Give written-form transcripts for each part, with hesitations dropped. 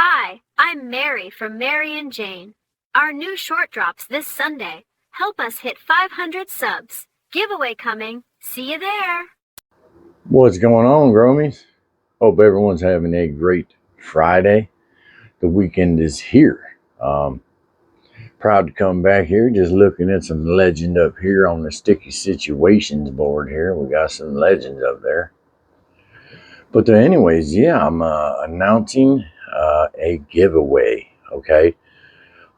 Hi, I'm Mary from Mary and Jane. Our new short drops this Sunday. Help us hit 500 subs. Giveaway coming. See you there. What's going on, Gromies? Hope everyone's having a great Friday. The weekend is here. Proud to come back here. Just looking at some legend up here on the Sticky Situations board here. We got some legends up there. But anyways, yeah, I'm announcing a giveaway. Okay.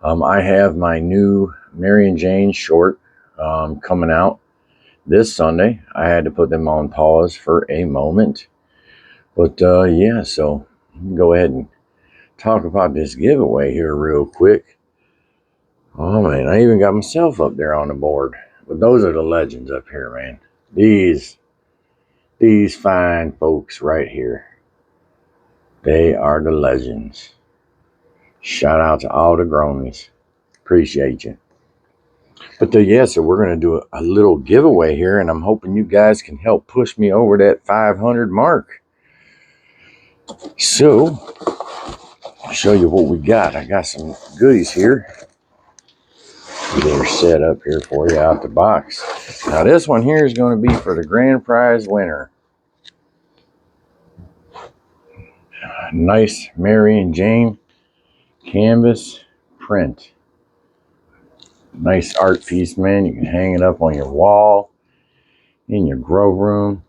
I have my new Mary and Jane short coming out this Sunday. I had to put them on pause for a moment. But yeah, so go ahead and talk about this giveaway here real quick. Oh man, I even got myself up there on the board. But those are the legends up here, man. These fine folks right here. They are the legends. Shout out to all the Gromies. Appreciate you. But yeah, so we're going to do a little giveaway here, and I'm hoping you guys can help push me over that 500 mark. So, I'll show you what we got. I got some goodies here. They're set up here for you out the box. Now this one here is going to be for the grand prize winner. Nice Mary and Jane canvas print. Nice art piece, man. You can hang it up on your wall, in your grow room.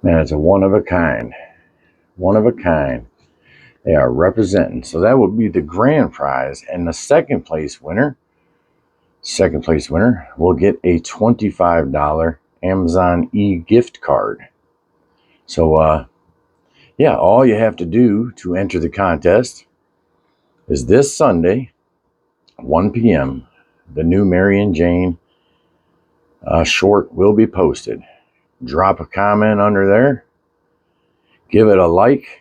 Man, it's a one of a kind. One of a kind. They are representing. So that would be the grand prize. And the second place winner will get a $25 Amazon e-gift card. So, yeah, all you have to do to enter the contest is this Sunday, 1 p.m., the new Mary and Jane short will be posted. Drop a comment under there, give it a like,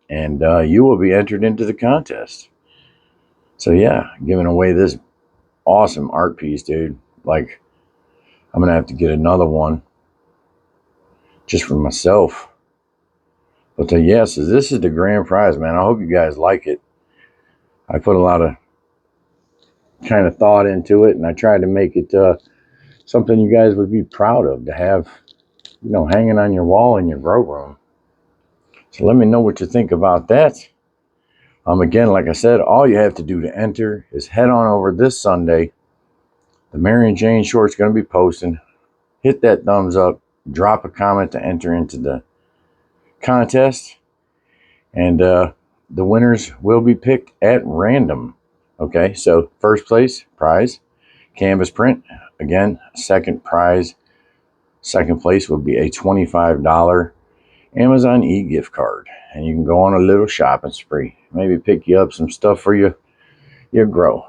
and you will be entered into the contest. So, yeah, giving away this awesome art piece, dude. Like, I'm going to have to get another one just for myself. But yeah, so this is the grand prize, man. I hope you guys like it. I put a lot of kind of thought into it, and I tried to make it something you guys would be proud of to have, hanging on your wall in your grow room. So let me know what you think about that. Again, like I said, all you have to do to enter is head on over this Sunday. The Mary and Jane short's going to be posting. Hit that thumbs up. Drop a comment to enter into the contest. And the winners will be picked at random. Okay, so first place prize, canvas print. Again, second place would be a $25 Amazon e-gift card. And you can go on a little shopping spree. Maybe pick you up some stuff for your grow.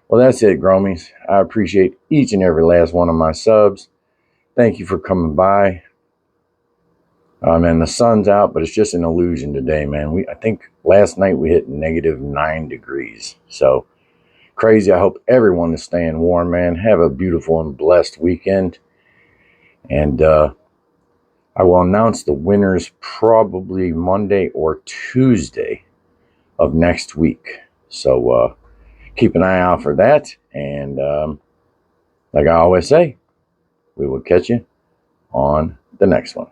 Well, that's it, Gromies. I appreciate each and every last one of my subs. Thank you for coming by. And the sun's out, but it's just an illusion today, man. I think last night we hit -9 degrees. So crazy. I hope everyone is staying warm, man. Have a beautiful and blessed weekend. And I will announce the winners probably Monday or Tuesday of next week. So keep an eye out for that. And like I always say, we will catch you on the next one.